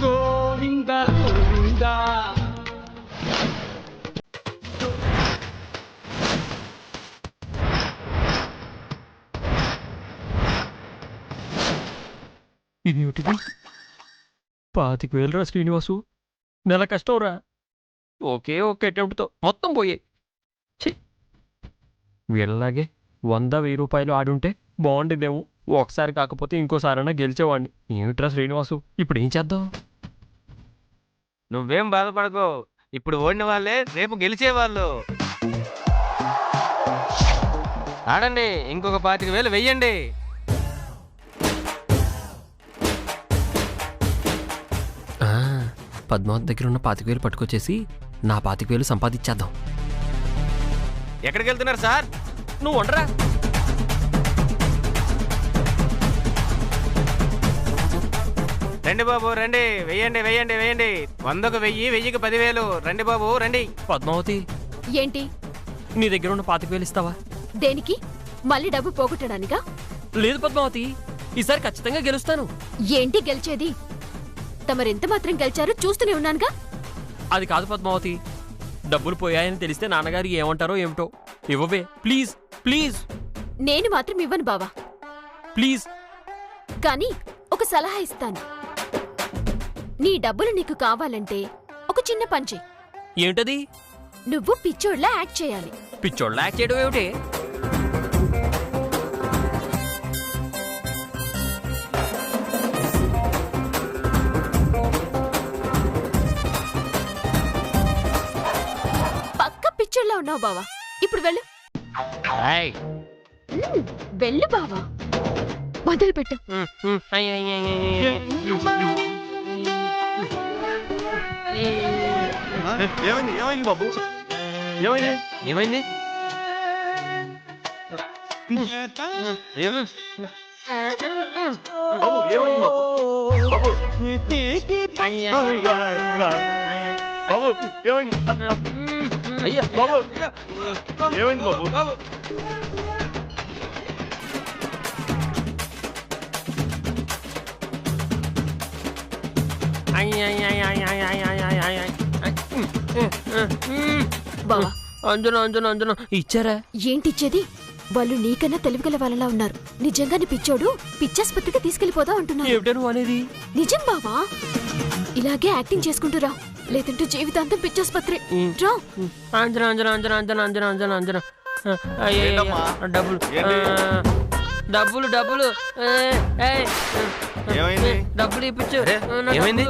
గోవిందా గోవిందా ఇదేమిటిది? 25,000 రా శ్రీనివాసు, నెల కష్టం రా. ఒకే అటెంప్ట్తో మొత్తం పోయాయి. వీళ్ళలాగే 100,000 రూపాయలు ఆడుంటే బాగుండేదేమో. ఒకసారి కాకపోతే ఇంకోసారైనా గెలిచేవాడిని. ఏమిట్రా శ్రీనివాసు, ఇప్పుడు ఏం చేద్దాం? నువ్వేం బాధపడకో, ఇప్పుడు ఓడిన వాళ్ళే రేపు గెలిచేవాళ్ళు. ఆడండి, ఇంకొక 25,000 వెయ్యండి. పద్మావతి దగ్గర ఉన్న 25,000 పట్టుకొచ్చేసి నా 25,000 సంపాదించేద్దాం. ఎక్కడికి వెళ్తున్నారు సార్? నువ్వు ఉండరా. రండి బాబు రండి, వెయ్యండి వెయ్యండి వెయ్యండి. 100కు 1000, 1000కి 10,000. రండి బాబు రండి. పద్మావతి, ఏంటి? నీ దగ్గర ఉన్న 25,000 ఇస్తావా? దేనికి? మళ్ళీ డబ్బు పోగొట్టడానికా? లేదు పద్మావతి, ఈసారి ఖచ్చితంగా గెలుస్తాను. ఏంటి గెలిచేది? తమరెంత మాత్రం గెలిచారో చూస్తూనే ఉన్నానుగా. అది కాదు పద్మావతి, డబ్బులు పోయాయని తెలిస్తే నాన్నగారు ఏమంటారో ఏమిటో. ఇవ్వవే ప్లీజ్ ప్లీజ్. నేను మాత్రం ఇవ్వను బావా. ప్లీజ్. కానీ ఒక సలహా ఇస్తాను. నీ డబ్బులు నీకు కావాలంటే ఒక చిన్న పని చెయ్యి. ఏమిటది? నువ్వు పిచ్చోడ్లా యాక్ట్ చేయాలి. పిచ్చోళ్ళ యాక్ట్ చేయడం ఏమిటి? పక్క పిచ్చోడ్లా ఉన్నావు బావా. ఇప్పుడు వెళ్ళు. వెళ్ళు బావా. మొదలు పెట్టు. ఏమైంది ఏమైంది బాబు? ఏమైంది ఏమైంది? అయ్యా బాబు, ఏమైంది బాబు? బావా, అంజనా ఇచ్చారా? ఏంటిచ్చేది? వాళ్ళు నీకన్నా తెలివిగల వాళ్ళలా ఉన్నారు. నిజంగానే పిచ్చోడు పిచ్చాస్పత్రికి తీసుకెళ్లిపోదా అంటున్నారు. ఏమిటా నువ్వు అనేది? నిజం బావా. ఇలాగే యాక్టింగ్ చేసుకుంటురా, లేదంటే జీవితాంతం పిచ్చాస్పత్రి. రా. అంజనా డబ్బులు ఏమైంది? డబ్బులు ఇప్పించు. ఏమైంది?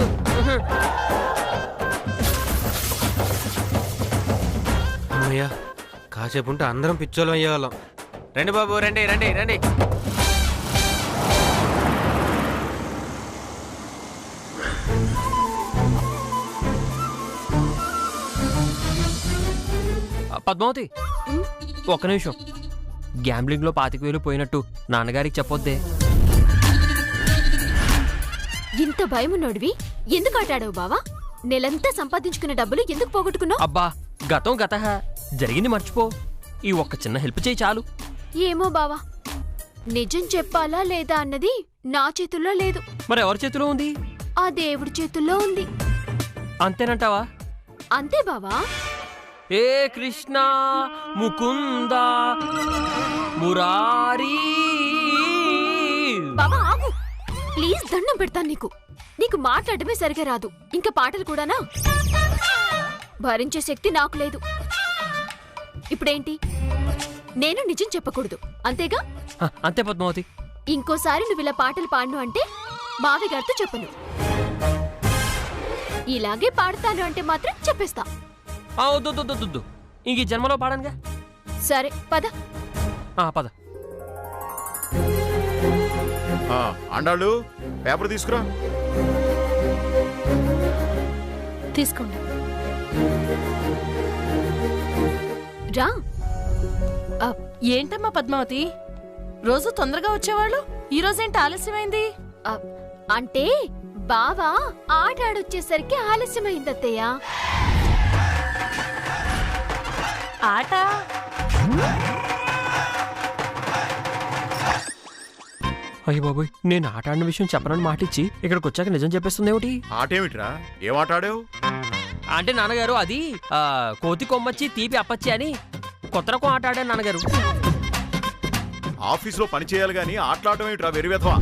అమ్మయ్యా, కాసేపు ఉంటే అందరం పిచ్చోళ్ళం అయ్యేవాళ్ళం. రండి బాబు రండి రండి రండి. పద్మావతి, ఒక్క నిమిషం. గ్యాంబ్లింగ్ లో 25,000 పోయినట్టు నాన్నగారికి చెప్పొద్దే. ఇంత భయమున్నోడివి ఎందుకు ఆటాడావు బావా? నెలంతా సంపాదించుకున్న డబ్బులు ఎందుకు పోగొట్టుకున్నావు? అబ్బా, గతం గతహ, జరిగింది మర్చిపో. ఈ ఒక్క చిన్న హెల్ప్ చేయి చాలు. ఏమో బావా, నిజం చెప్పాలా లేదా అన్నది నా చేతుల్లో లేదు. మరి ఎవరి చేతిలో ఉంది? ఆ దేవుడి చేతుల్లో ఉంది. అంతేనంటావా? అంతే బావా. ఏ కృష్ణ ముకుంద మురారీ. బావా ఆగు ప్లీజ్, దండం పెడతాను నీకు. నీకు మాట్లాడమే సరిగా రాదు, ఇంకా పాటలు కూడానా? భరించే శక్తి నాకు లేదు. ఇప్పుడేంటి? నేను నిజం చెప్పకూడదు అంతేగా? అంతే పద్మావతి. ఇంకోసారి నువ్వు ఇలా పాటలు పాడను అంటే మావి గారితో చెప్పను. ఇలాగే పాడతాను అంటే మాత్రం చెప్పేస్తా. వద్దు, ఇంక ఈ జన్మలో పాడనుగా. సరే పద. పద. అండాళ్ళు పేపర్ తీసుకురా. తీసుకోండి. రా. ఏంటమ్మా పద్మావతి, రోజు తొందరగా వచ్చేవాళ్ళు, ఈ రోజేంటి ఆలస్యమైంది? అంటే బావా ఆట ఆడొచ్చేసరికి ఆలస్యమైంది అత్తయ్య. ఆట? అయ్య బాబోయ్, నేను ఆట ఆడిన విషయం చెప్పనని మాటిచ్చి ఇక్కడికి వచ్చాక నిజం చెప్పేస్తుంది ఏమిటి? ఆటేమిట్రా? ఏం ఆట ఆడావు? అంటే నాన్నగారు అది కోతి కొమ్మచ్చి తీపి అప్పచ్చి అని కొత్త రకం ఆట ఆడాను నాన్నగారు. ఆఫీసులో పని చేయాలి గాని ఆటలాడటం ఏమిట్రా వెరివెధవా?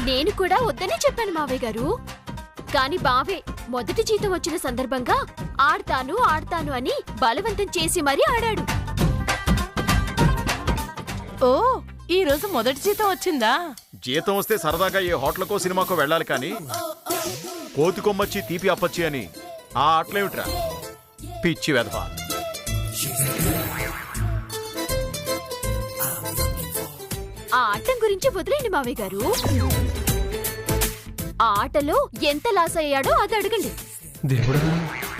నేను కూడా వద్దనే చెప్పాను మావయ్య గారు. కాని బావే మొదటి జీతం వచ్చిన సందర్భంగా ఆడతాను ఆడతాను అని బలవంతం చేసి మరీ ఆడాడు. ఓ, ఈ రోజు మొదటి జీతం వచ్చిందా? జీతం వస్తే సరదాగా ఏ హోటల్కో సినిమాకో వెళ్ళాలి కానీ కోతి కొమ్మచ్చి తీపి అప్పచ్చి అని ఆ ఆటలేమిట్రా? పిచ్చి వెధవా. ఆ ఆటం గురించి వదిలేండి మావయ్య గారు. ఆ ఆటలో ఎంత లాస్ అయ్యాడో అది అడగండి. దేవుడా,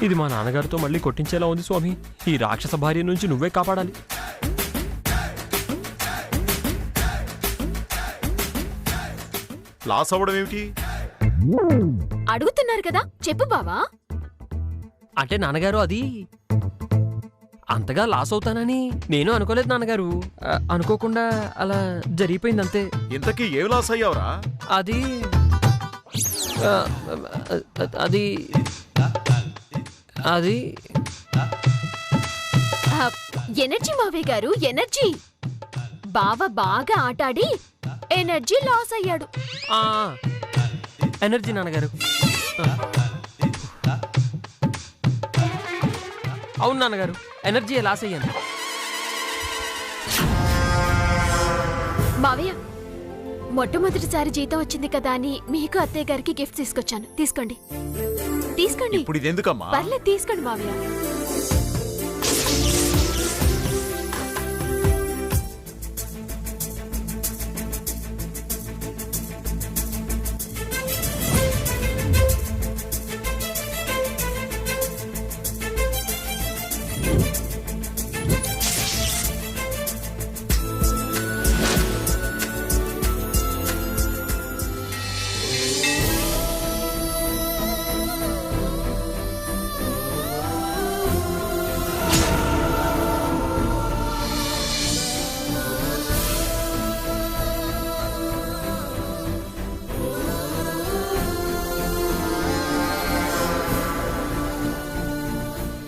ఇది మా నాన్నగారితో మళ్ళీ కొట్టించేలా ఉంది స్వామి. ఈ రాక్షస భార్య నుంచి నువ్వే కాపాడాలి. లాస్ అవ్వడం ఏమిటి? అడుగుతున్నారు కదా, చెప్పు బావా. అంటే నాన్నగారు అది అంతగా లాస్ అవుతానని నేను అనుకోలేదు నాన్నగారు. అనుకోకుండా అలా జరిగిపోయింది అంతే. ఇంతకీ ఏం లాస్ అయ్యావురా? అది అది అది ఎనర్జీ మావయ్య గారు, ఎనర్జీ. బావ బాగా ఆటాడి ఎనర్జీ లాస్ అయ్యాడు. ఎనర్జీ నాన్నగారు. అవును నాన్నగారు, ఎనర్జీ లాస్ అయ్యాను. మావయ్య, మొట్టమొదటిసారి జీతం వచ్చింది కదా అని మీకు అత్తయ్య గారికి గిఫ్ట్ తీసుకొచ్చాను. తీసుకోండి తీసుకోండి. ఇప్పుడు ఇది ఎందుకమ్మా? పర్లేదు, తీసుకోండి మావయ్య.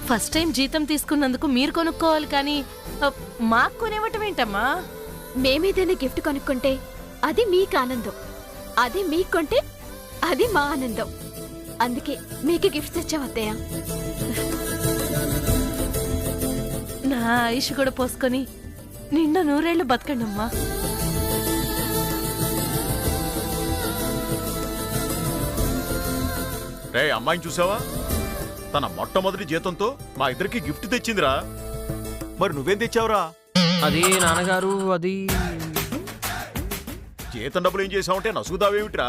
ఫస్ట్ టైం జీతం తీసుకున్నందుకు మీరు కొనుక్కోవాలి కానీ మాకు కొనివ్వటం ఏంటమ్మా? మేమేదైనా గిఫ్ట్ కొనుక్కుంటే అది మీకు ఆనందం, అది మీకు కొంటే అది మా ఆనందం. అందుకే మీకు గిఫ్ట్ తెచ్చాం అత్తయ్య. నా ఆయుష్ కూడా పోసుకొని నిండా నూరేళ్లు బతకండమ్మా. రే, అమ్మాయిని చూసావా? తన మొట్టమొదటి జీతంతో మా ఇద్దరికి గిఫ్ట్ తెచ్చిందిరా. మరి నువ్వేం తెచ్చావురా? అది నాన్నగారు అది జీతం డబ్బులు ఏం చేసావంటే నసుగుదావేమిట్రా?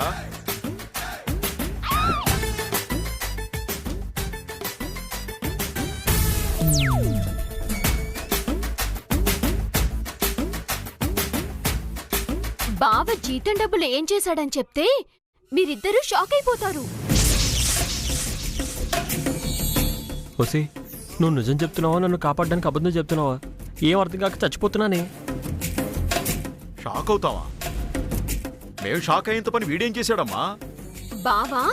బావ జీతం డబ్బులు ఏం చేశాడని చెప్తే మీరిద్దరూ షాక్ అయిపోతారు. ఓసి, నువ్వు నిజం చెప్తున్నావా నన్ను కాపాడడానికి అబద్ధం చెప్తున్నావా? ఏం అర్థం కాక చచ్చిపోతున్నానే. షాక్ అవుతావా? మేము షాక్ అయ్యేంత పని వీడేం చేశాడమ్మా? బావా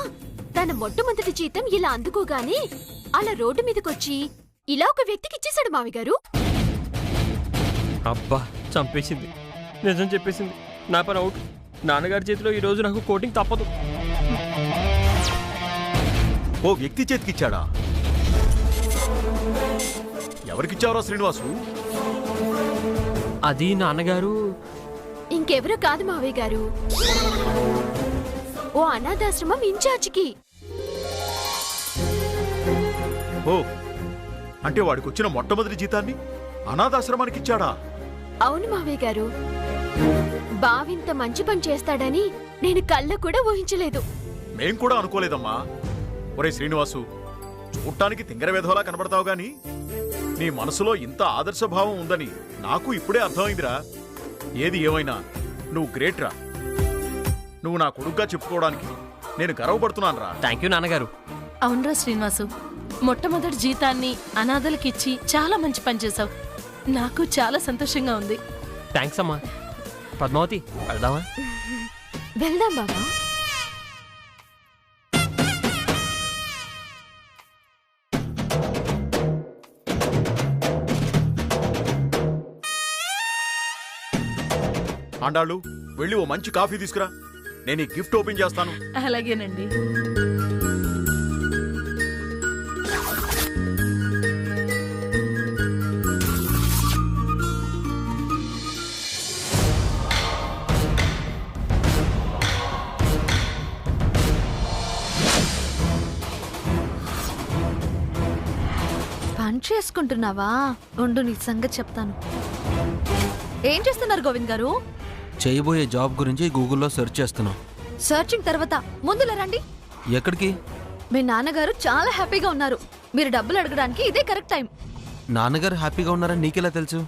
తన మొట్టమొదటి జీతం ఇలా అందుకోగానే అలా రోడ్డు మీదకొచ్చి ఇలా ఒక వ్యక్తికి ఇచ్చేశాడు మావి గారు. అబ్బా, చంపేసింది. నిజం చెప్పేసింది. నా పని అవుట్. నాన్నగారి చేతిలో ఈరోజు నాకు కోటింగ్ తప్పదు. ఓ వ్యక్తి చేతికిచ్చాడా? ఎవరికిచ్చావురా శ్రీనివాసు? అది నాన్నగారు ఇంకెవరో కాదు మావయ్య గారు, ఓ అనాథాశ్రమం ఇన్ఛార్జికి. ఓ, అంటే వాడికి వచ్చిన మొట్టమొదటి జీతాన్ని అనాథాశ్రమానికి ఇచ్చాడా? అవును మావయ్య గారు, బావింత మంచి పని చేస్తాడని నేను కళ్ళ కూడా ఊహించలేదు. మేం కూడా అనుకోలేదమ్మా. ఒరే శ్రీనివాసు, చూడటానికి తింగర వేధవలా కనబడతావు గాని నీ మనసులో ఇంత ఆదర్శభావం ఉందని నాకు ఇప్పుడే అర్థమైందిరా. ఏది ఏమైనా నువ్వు గ్రేట్ రా. నువ్వు నా కొడుగ్గా చెప్పుకోవడానికి నేను గర్వపడుతున్నాను రా. థ్యాంక్ యూ నాన్నగారు. అవునరా శ్రీనివాసు, మొట్టమొదటి జీతాన్ని అనాథలకిచ్చి చాలా మంచి పని చేశావు. నాకు చాలా సంతోషంగా ఉంది. థ్యాంక్స్ అమ్మా. పద్మావతి వెళ్దామా? వెళ్దాం బావా. ఆండాళ్ళు వెళ్ళి ఓ మంచి కాఫీ తీసుకురా, నేను ఈ గిఫ్ట్ ఓపెన్ చేస్తాను. అలాగేనండి. పని చేసుకుంటున్నావా? ఉండు నీ సంగతి చెప్తాను. ఏం చేస్తున్నారు గోవింద్ గారు? చేయబోయే జాబ్ గురించి గూగుల్లో సెర్చ్ చేస్తున్నాం. సర్చింగ్ తర్వాత ముందులా రండి. ఎక్కడికి? మీ నాన్నగారు చాలా హ్యాపీగా ఉన్నారు. మీరు డబ్బులు అడగడానికి ఇదే కరెక్ట్ టైం. నాన్నగారు హ్యాపీగా ఉన్నారని నీకెలా తెలుసు?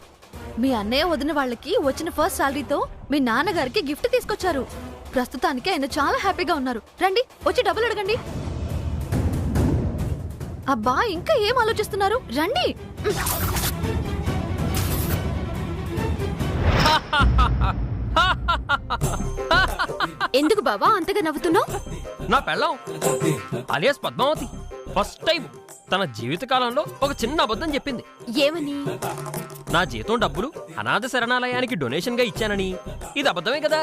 మీ అన్నయ్య వదిన వాళ్ళకి వచ్చిన ఫస్ట్ సాలరీతో మీ నాన్నగారికి గిఫ్ట్ తీసుకొచ్చారు. ప్రస్తుతానికి ఆయన చాలా హ్యాపీగా ఉన్నారు. రండి, వచ్చి డబ్బులు అడగండి. అబ్బా, ఇంకా ఏం ఆలోచిస్తున్నారు? రండి. ఎందుకు బావా అంతగా నవ్వుతున్నావు? నా పెళ్ళం అలియాస్ పద్మావతి ఫస్ట్ టైం తన జీవితకాలంలో ఒక చిన్న అబద్ధం చెప్పింది. ఏమని? నా జీతం డబ్బులు అనాథ శరణాలయానికి డొనేషన్ గా ఇచ్చానని. ఇది అబద్ధమే కదా?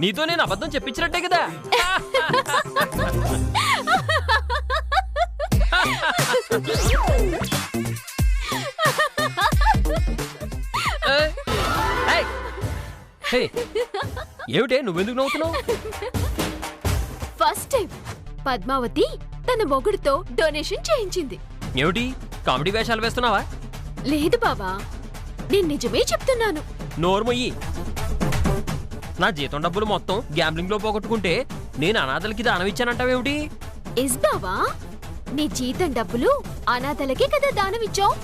నీతో నేను అబద్ధం చెప్పించినట్టే కదా? ఏమిటే నువ్వెందుకు నవ్వుతున్నావు? ఫస్ట్ టైం పద్మావతి తన మొగుడుతో డొనేషన్ చేయించింది. ఏమిటి కామెడీ వేషాలు వేస్తున్నావా? లేదు బావా, నేను నిజమే చెప్తున్నాను. నోర్మొయ్యి. నా జీతం డబ్బులు మొత్తం గ్యాంబ్లింగ్ లో పోగొట్టుకుంటే నేను అనాథలకి దానం ఇచ్చానంటావేమిటి? ఎస్ బావా, నీ జీతం డబ్బులు అనాథలకే కదా దానమిచ్చావు.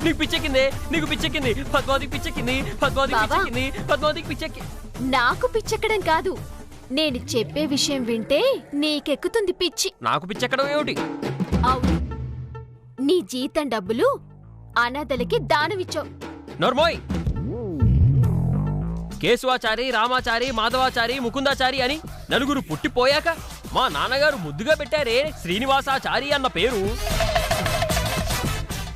నీకు పిచ్చెక్కింది, నీకు పిచ్చెక్కింది. పద్మావతికి పిచ్చెక్కింది, పద్మావతికి బావా. పిచ్చెక్కింది, పద్మావతికి పిచ్చెక్కి. నాకు పిచ్చెక్కడం కాదు, నేను చెప్పే విషయం వింటే నీకెక్కుతుంది పిచ్చి. నాకు పిచ్చెక్కడం ఏమిటి? అవును, నీ జీతం డబ్బులు అనాథలకి దానమిచ్చావు. నోర్మోయ్. కేశవాచారి, రామాచారి, మాధవాచారి, ముకుందాచారి అని నలుగురు పుట్టిపోయాక మా నాన్నగారు ముద్దుగా పెట్టారే శ్రీనివాసాచారి అన్న పేరు.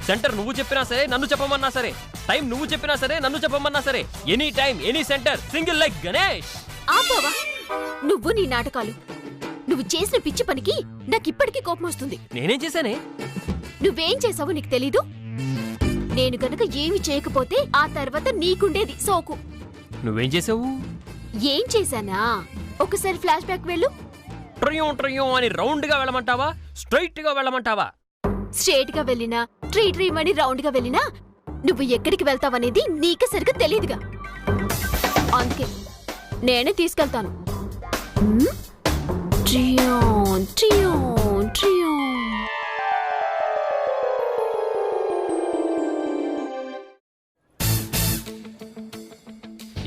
సెంటర్ నువ్వు చెప్పినా సరే, నన్ను చెప్పమన్నా సరే, టైం నువ్వు చెప్పినా సరే, నన్ను చెప్పమన్నా సరే, any time any centre single like Ganesh. ఆపవా నువ్వు నీ నాటకాలు. నువ్వు చేసిన పిచ్చి పనికి నాకిప్పటికీ కోపం వస్తుంది. నేనేం చేశానే? నువ్వేం చేసావో నీకు తెలీదు. నేను గనక ఏమి చేయకపోతే ఆ తర్వాత నీకుండేది సోకు. నువ్వేం చేసావు? ఏం చేశానా? ఒకసారి ఫ్లాష్ బ్యాక్ వెళ్ళు. ట్రయం ట్రయం అని రౌండ్ గా వెళ్ళమంటావా, స్ట్రైట్ గా వెళ్ళమంటావా? స్ట్రేట్ గా వెళ్ళినా, ట్రీ ట్రీ అని రౌండ్ గా వెళ్ళినా నువ్వు ఎక్కడికి వెళ్తావనేది నీకే సరిగ్గా తెలీదుగా. అందుకే నేనే తీసుకెళ్తాను. ట్రియాన్ ట్రియాన్ ట్రియాన్.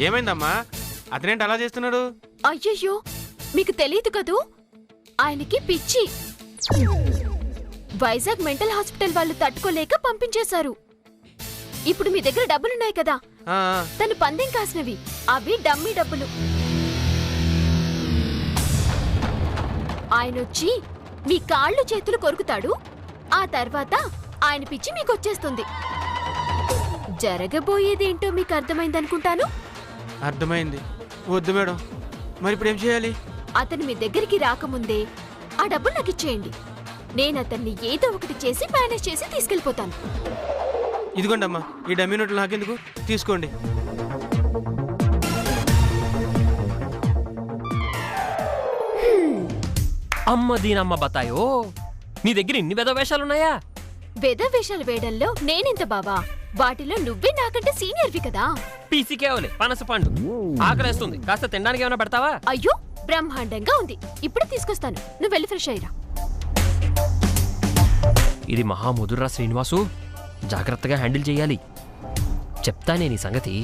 ఏమైందమ్మా? అతనేంటి అలా చేస్తున్నాడు? అయ్యయ్యో, మీకు తెలీదు కదూ, ఆయనకి పిచ్చి. వైజాగ్ మెంటల్ హాస్పిటల్ వాళ్ళు తట్టుకోలేక పంపించేశారు. ఇప్పుడు మీ దగ్గర డబ్బులున్నాయి కదా, తను పందెం కాసినవి, అవి డమ్మీ డబ్బులు. ఆయనొచ్చి మీ కాళ్ళు చేతులు కొరుకుతాడు. ఆ తర్వాత ఆయన పిచ్చి మీకొచ్చేస్తుంది. జరగబోయేదేంటో మీకు అర్థమైందనుకుంటాను. అర్థమైంది. వద్దు మేడం, మరి ఇప్పుడు ఏం చేయాలి? అతను మీ దగ్గరికి రాకముందే ఆ డబ్బులు నాకు ఇచ్చేయండి. నేను అతన్ని ఏదో ఒకటి చేసి మేనేజ్ చేసి తీసుకెళ్ళిపోతాను. ఇదిగోండి అమ్మా, ఈ డమ్మీ నోట్లు నాకెందుకు, తీసుకోండి. అమ్మ దీనమ్మ బతాయో, నీ దగ్గర ఇన్ని వెధ వేషాలున్నాయా? వెద వేషాలు వేయడంలో నేనెంత బావా, వాటిలో నువ్వే నాకంటే సీనియర్వి కదా. పీసికేవలే పనస పండు. ఆకలేస్తుంది, కాస్త తినడానికి ఏమైనా పెడతావా? అయ్యో, బ్రహ్మాండంగా ఉంది, ఇప్పుడు తీసుకొస్తాను. నువ్వు వెళ్ళి ఫ్రెష్ అయ్యిరా. ఇది మహాముదుర్రా శ్రీనివాసు, జాగ్రత్తగా హ్యాండిల్ చెయ్యాలి. చెప్తానే నీ సంగతి.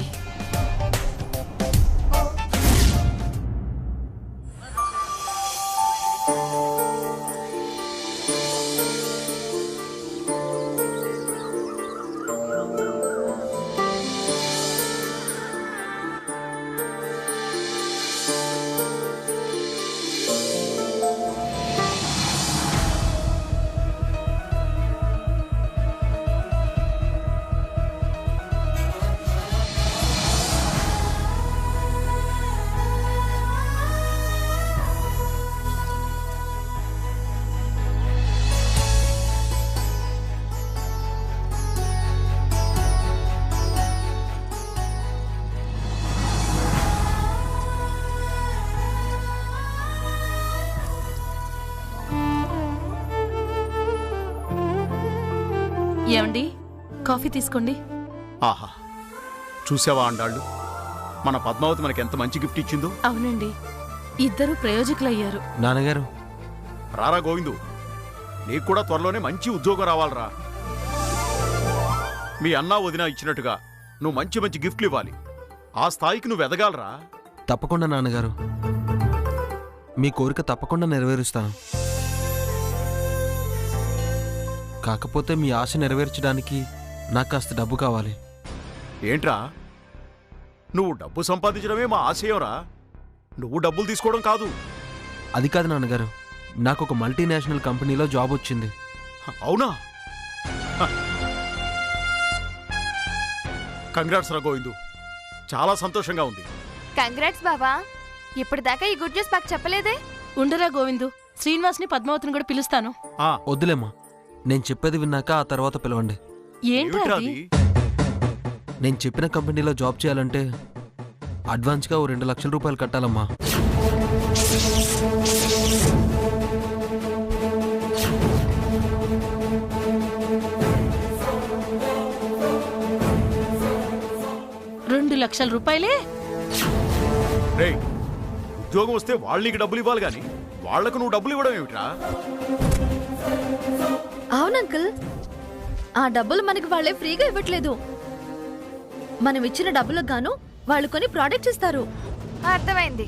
కాఫీ తీసుకోండి. ఆహా, చూసావా అండాళ్ళు, మన పద్మావతి మనకి ఎంత మంచి గిఫ్ట్ ఇచ్చిందో. అవునండి, ఇద్దరు ప్రయోజకులయ్యారు. నాన్నగారు, రారా గోవిందు, నీకు కూడా త్వరలోనే మంచి ఉద్యోగం రావాలరా. మీ అన్నా వదిన ఇచ్చినట్టుగా నువ్వు మంచి మంచి గిఫ్ట్లు ఇవ్వాలి. ఆ స్థాయికి నువ్వు ఎదగాలరా. తప్పకుండా నాన్నగారు, మీ కోరిక తప్పకుండా నెరవేరుస్తాను. కాకపోతే మీ ఆశ నెరవేర్చడానికి నాకు కాస్త డబ్బు కావాలి. ఏంట్రా, నువ్వు డబ్బు సంపాదించడమే మా ఆశయంరా. నువ్వు డబ్బులు తీసుకోవడం కాదు. అది కాదు నాన్నగారు, నాకు ఒక మల్టీనేషనల్ కంపెనీలో జాబ్ వచ్చింది. అవునా? కంగ్రాట్స్ రా గోవిందు, చాలా సంతోషంగా ఉంది. కంగ్రాట్స్ బావా. ఇప్పటిదాకా ఈ గుడ్ న్యూస్ మాకు చెప్పలేదే. ఉండరా గోవిందు, శ్రీనివాస్ని పద్మావతిని కూడా పిలుస్తాను. వద్దులేమ్మా, నేను చెప్పేది విన్నాక ఆ తర్వాత పిలవండి. ఏంట్రా ఏమిట్రా అది? అది? నేను చెప్పిన కంపెనీలో జాబ్ చేయాలంటే అడ్వాన్స్గా ఓ 2 లక్షల రూపాయలు కట్టాలమ్మా. $2 లక్షల? రేయ్, ఉద్యోగం వస్తే వాళ్ళు నీకు డబ్బులు ఇవ్వాలి గాని వాళ్లకు నువ్వు డబ్బులు ఇవ్వడం ఏమిట్రా? అవును అంకుల్, ఆ డబ్బులు మనకి వాళ్ళే ఫ్రీగా ఇవ్వట్లేదు. మనం ఇచ్చిన డబ్బులకు గాను వాళ్ళు కొన్ని ప్రోడక్ట్స్ ఇస్తారు. అర్థమైంది.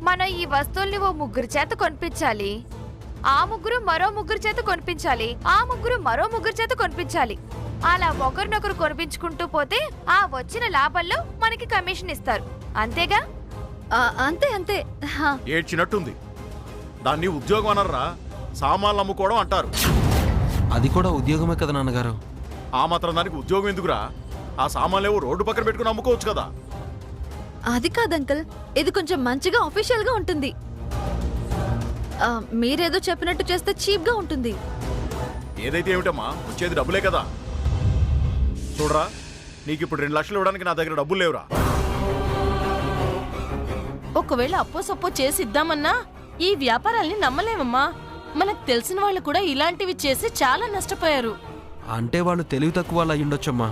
మనం ఈ వస్తువుల్ని ఓ 3 చేత కొనిపించాలి. ఆ 3 మరో 3 చేత కొనిపించాలి. ఆ 3 మరో 3 చేత కొనిపించాలి. అలా ఒకరినొకరు కొనిపించుకుంటూ పోతే ఆ వచ్చిన లాభంలో మనకి కమిషన్ ఇస్తారు. అంతేగా? అంతే అంతే. హా. ఏడ్చినట్టుంది. దాన్ని ఉద్యోగం అనర్రా, సామాన్లు అమ్ముకోవడం అంటారు. అది కూడా ఉద్యోగమే కదా నాన్నగారు. ఆ మాత్రం దానికి ఉద్యోగం ఎందుకురా? ఆ సామాన్లేవో రోడ్డు పక్కన పెట్టుకుని అమ్ముకోవచ్చు కదా. అది కాదు అంకుల్, ఇది కొంచెం మంచిగా ఆఫీషియల్ గా ఉంటుంది. మీరేదో చెప్పినట్టు చేస్తే చీప్ గా ఉంటుంది. ఏదైతే ఏమిటమ్మా, వచ్చేది డబ్బులే కదా. చూడరా, నీకు ఇప్పుడు 2 లక్షలు ఇవ్వడానికి నా దగ్గర డబ్బులు లేవురా. ఒకవేళ అప్పో సప్పో చేసి ఇద్దామన్నా ఈ వ్యాపారాల్ని నమ్మలేమమ్మా. మనకు తెలిసిన వాళ్ళు కూడా ఇలాంటివి చేసి చాలా నష్టపోయారు. అంటే వాళ్ళు తెలివి తక్కువ వాళ్ళు అయ్యుండొచ్చమ్మా,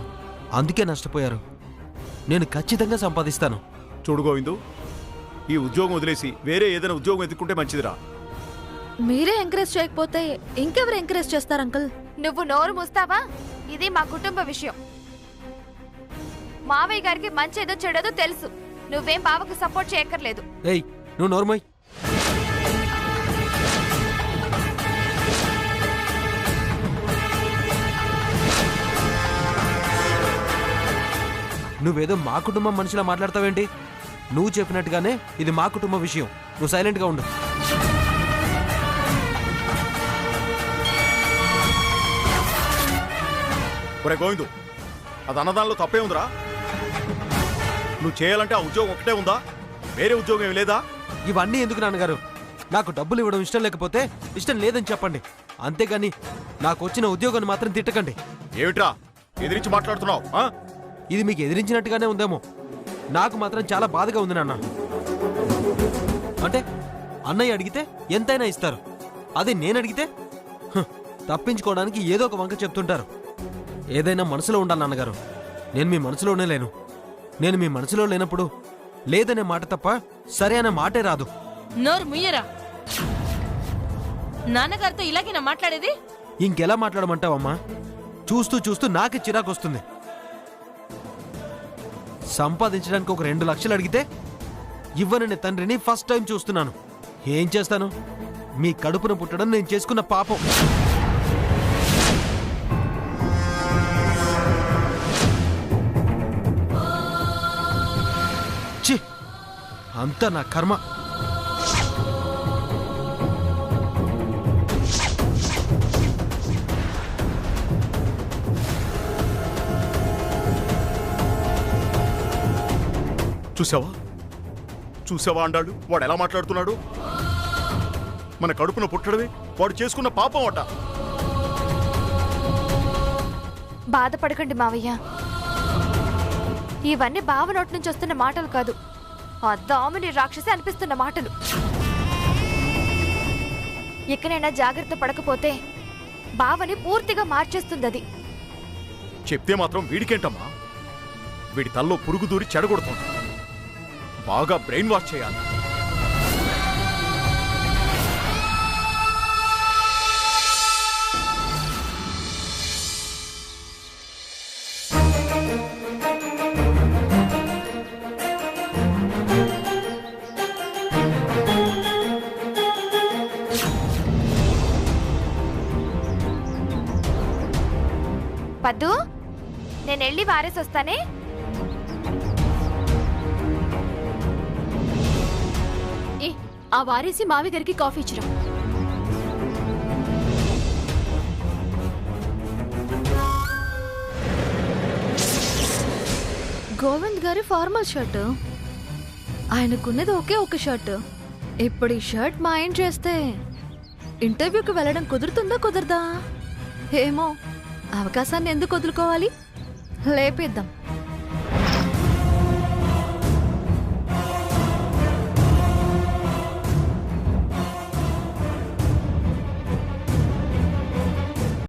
అందుకే నష్టపోయారు. నేను ఖచ్చితంగా సంపాదిస్తాను. చూడు గోవిందు, ఈ ఉద్యోగం వదిలేసి వేరే ఏదైనా ఉద్యోగం ఎత్తుకుంటే మంచిదిరా. మీరే ఎంకరేజ్ చేయకపోతే ఇంకెవరు ఎంకరేజ్ చేస్తారు అంకుల్? నువ్వు నోరు మూస్తావా? ఇది మా కుటుంబ విషయం. మావయ్య గారికి మంచేదో చెడేదో తెలుసు. నువ్వేం బావకు సపోర్ట్ చేయక్కర్లేదు. ఏయ్, నువ్వు నోర్మోయ్. నువ్వేదో మా కుటుంబం మనిషిలా మాట్లాడతావేంటి? నువ్వు చెప్పినట్టుగానే ఇది మా కుటుంబ విషయం. నువ్వు సైలెంట్గా ఉండు. ఒరే గోవిందు, అది అన్నదానిలో తప్పే ఉందిరా. నువ్వు చేయాలంటే ఆ ఉద్యోగం ఒకటే ఉందా? వేరే ఉద్యోగం ఏమి లేదా? ఇవన్నీ ఎందుకు నాన్నగారు? నాకు డబ్బులు ఇవ్వడం ఇష్టం లేకపోతే ఇష్టం లేదని చెప్పండి, అంతేగాని నాకు వచ్చిన ఉద్యోగాన్ని మాత్రం తిట్టకండి. ఏమిట్రా ఎదిరించి మాట్లాడుతున్నావు? ఇది మీకు ఎదిరించినట్టుగానే ఉందేమో, నాకు మాత్రం చాలా బాధగా ఉంది నాన్న. అంటే అన్నయ్య అడిగితే ఎంతైనా ఇస్తారు, అదే నేను అడిగితే తప్పించుకోవడానికి ఏదో ఒక వంక చెప్తుంటారు. ఏదైనా మనసులో ఉండాలి నాన్నగారు. నేను మీ మనసులోనే లేను. నేను మీ మనసులో లేనప్పుడు లేదనే మాట తప్ప సరే అనే మాటే రాదు. నోరు ముయ్యరా. నాన్నగారితో ఇలాగేనా మాట్లాడేది? ఇంకెలా మాట్లాడమంటావమ్మా? చూస్తూ చూస్తూ నాకే చిరాకు వస్తుంది. సంపాదించడానికి ఒక 2 లక్షలు అడిగితే ఇవ్వనని తండ్రిని ఫస్ట్ టైం చూస్తున్నాను. ఏం చేస్తాను? మీ కడుపున పుట్టడం నేను చేసుకున్న పాపం. ఛీ, అంతా నా కర్మ. చూసావా చూసావా అండాడు వాడు ఎలా మాట్లాడుతున్నాడు? మన కడుపున పుట్టడమే వాడు చేసుకున్న పాపం అట. బాధపడకండి మావయ్య. ఇవన్నీ బావ నోటి నుంచి వస్తున్న మాటలు కాదు, ఆ దామిని రాక్షసి అనిపిస్తున్న మాటలు. ఎక్కడైనా జాగ్రత్త పడకపోతే బావని పూర్తిగా మార్చేస్తుంది అది. చెప్తే మాత్రం వీడికేంటమ్మా? వీడి తల్లో పురుగు దూరి చెడగొడుతుంది. బాగా బ్రెయిన్ వాష్ చేయాలి. పద్దు, నేను వెళ్ళి వారేసి వస్తానే. ఏ ఆ వారేసి మావి గారికి కాఫీ ఇచ్చిరా. గోవింద్ గారి ఫార్మల్ షర్ట్, ఆయనకున్నది ఒకే ఒక షర్ట్. ఇప్పుడు ఈ షర్ట్ మాయం చేస్తే ఇంటర్వ్యూకి వెళ్ళడం కుదురుతుందా కుదరదా? ఏమో, అవకాశాన్ని ఎందుకు వదులుకోవాలి? లేపేద్దాం.